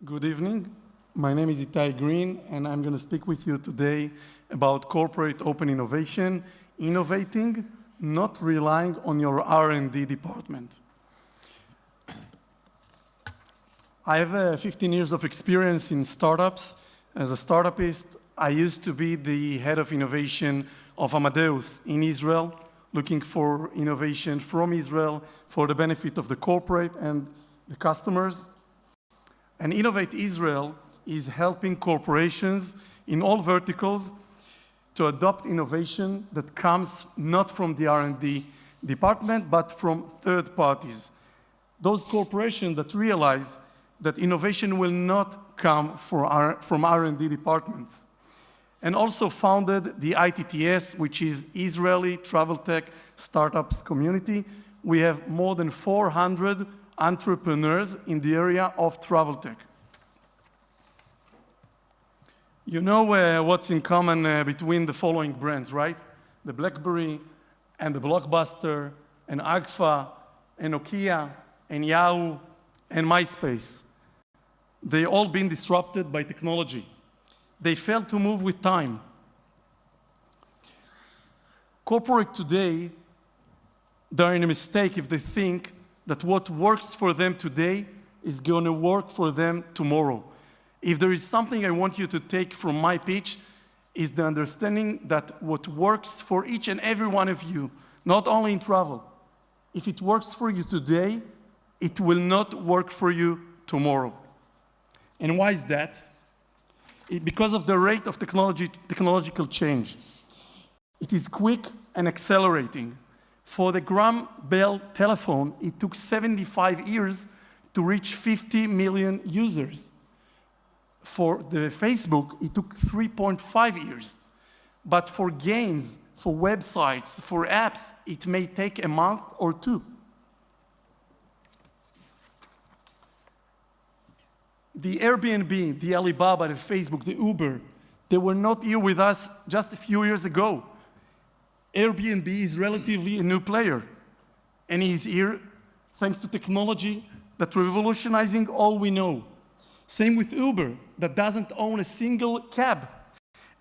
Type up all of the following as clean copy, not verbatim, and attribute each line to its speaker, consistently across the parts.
Speaker 1: Good evening. My name is Itai Green, and I'm going to speak with you today about corporate open innovation, innovating, not relying on your R&D department. I have 15 years of experience in startups. As a startupist, I used to be the head of innovation of Amadeus in Israel, looking for innovation from Israel for the benefit of the corporate and the customers. And Innovate Israel is helping corporations in all verticals to adopt innovation that comes not from the R&D department, but from third parties. Those corporations that realize that innovation will not come from R&D departments. And also founded the ITTS, which is Israeli Travel Tech Startups Community. We have more than 400 entrepreneurs in the area of travel tech. You know what's in common between the following brands, right? The BlackBerry and the Blockbuster and Agfa and Nokia and Yahoo and MySpace. They all been disrupted by technology. They failed to move with time. Corporate today, they're in a mistake if they think that what works for them today is going to work for them tomorrow. If there is something I want you to take from my pitch, is the understanding that what works for each and every one of you, not only in travel, if it works for you today, it will not work for you tomorrow. And why is that? Because of the rate of technological change. It is quick and accelerating. For the Graham Bell telephone, it took 75 years to reach 50 million users. For the Facebook, it took 3.5 years. But for games, for websites, for apps, it may take a month or two. The Airbnb, the Alibaba, the Facebook, the Uber, they were not here with us just a few years ago. Airbnb is relatively a new player, and he's here thanks to technology that's revolutionizing all we know. Same with Uber, that doesn't own a single cab,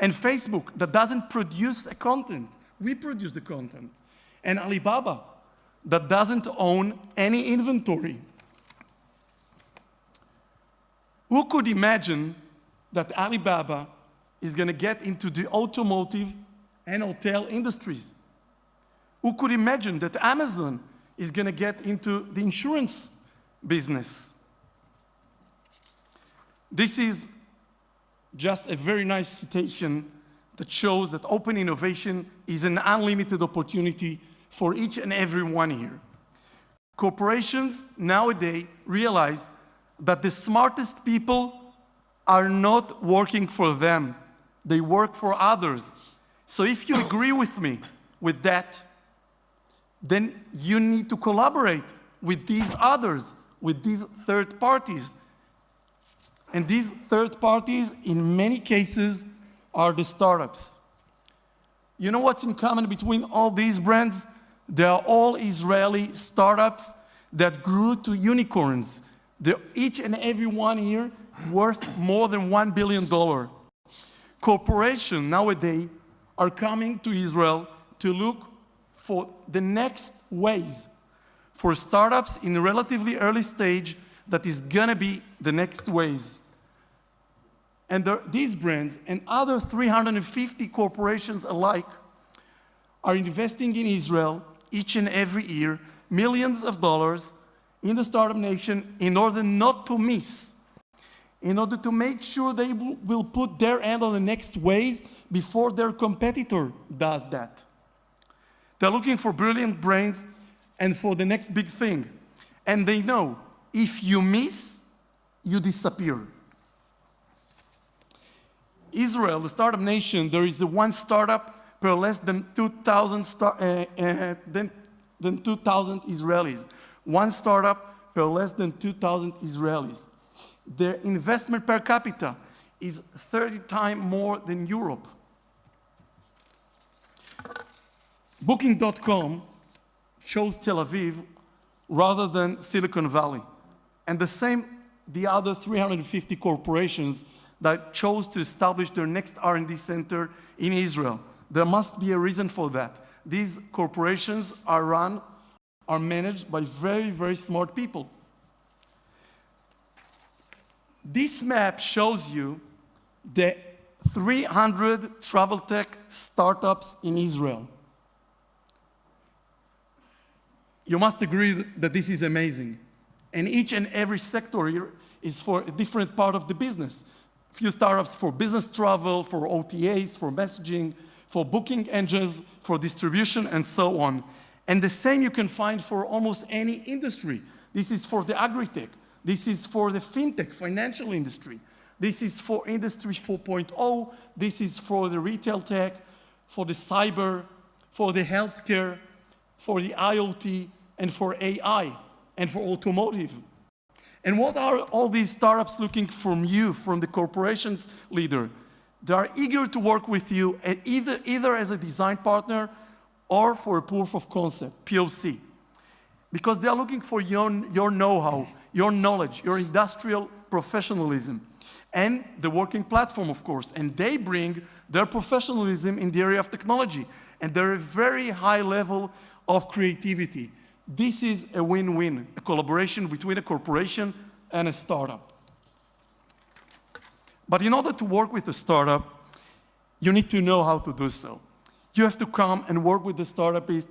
Speaker 1: and Facebook, that doesn't produce a content. We produce the content. And Alibaba, that doesn't own any inventory. Who could imagine that Alibaba is going to get into the automotive and hotel industries? Who could imagine that Amazon is going to get into the insurance business? This is just a very nice citation that shows that open innovation is an unlimited opportunity for each and every one here. Corporations nowadays realize that the smartest people are not working for them. They work for others. So if you agree with me with that, then you need to collaborate with these others, with these third parties. And these third parties, in many cases, are the startups. You know what's in common between all these brands? They are all Israeli startups that grew to unicorns. They're each and every one here worth more than $1 billion. Corporations nowadays are coming to Israel to look for the next ways for startups in a relatively early stage that is going to be the next ways. And these brands and other 350 corporations alike are investing in Israel each and every year millions of dollars in the startup nation in order not to miss, in order to make sure they will put their hand on the next ways before their competitor does that. They're looking for brilliant brains and for the next big thing. And they know if you miss, you disappear. Israel, the startup nation, there is one startup per less than 2,000 Israelis. One startup per less than 2,000 Israelis. Their investment per capita is 30 times more than Europe. Booking.com chose Tel Aviv rather than Silicon Valley. And the same the other 350 corporations that chose to establish their next R&D center in Israel. There must be a reason for that. These corporations are managed by very, very smart people. This map shows you the 300 travel tech startups in Israel. You must agree that this is amazing. And each and every sector here is for a different part of the business. A few startups for business travel, for OTAs, for messaging, for booking engines, for distribution, and so on. And the same you can find for almost any industry. This is for the agri-tech. This is for the fintech, financial industry. This is for Industry 4.0. This is for the retail tech, for the cyber, for the healthcare, for the IoT, and for AI, and for automotive. And what are all these startups looking from you, from the corporation's leader? They are eager to work with you, either as a design partner or for a proof of concept, POC. Because they are looking for your know-how, your knowledge, your industrial professionalism, and the working platform, of course. And they bring their professionalism in the area of technology, and they're a very high level of creativity. This is a win-win, a collaboration between a corporation and a startup. But in order to work with a startup, you need to know how to do so. You have to come and work with the startupist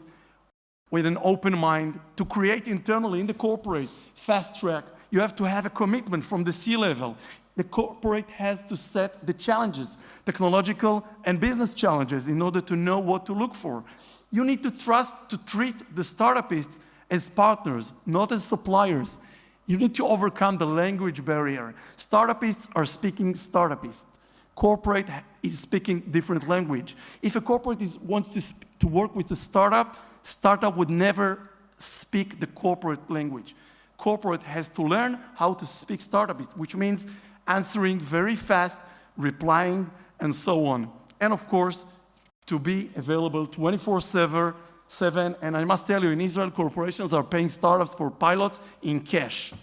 Speaker 1: with an open mind to create internally in the corporate fast track. You have to have a commitment from the C-level. The corporate has to set the challenges, technological and business challenges, in order to know what to look for. You need to trust to treat the startupists as partners, not as suppliers. You need to overcome the language barrier. Startupists are speaking startupist. Corporate is speaking different language. If a corporate wants to work with a startup would never speak the corporate language. Corporate has to learn how to speak startupist, which means answering very fast, replying, and so on. And of course, to be available 24/7, and I must tell you, in Israel, corporations are paying startups for pilots in cash.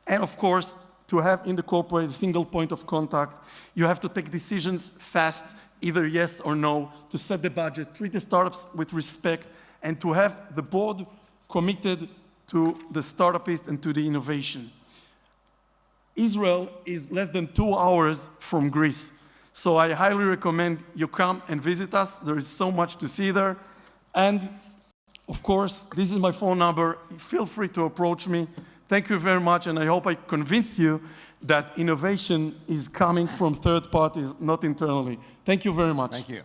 Speaker 1: And of course, to have in the corporate a single point of contact, you have to take decisions fast, either yes or no, to set the budget, treat the startups with respect, and to have the board committed to the startupist and to the innovation. Israel is less than 2 hours from Greece. So I highly recommend you come and visit us. There is so much to see there. And of course, this is my phone number. Feel free to approach me. Thank you very much, and I hope I convinced you that innovation is coming from third parties, not internally. Thank you very much.
Speaker 2: Thank you.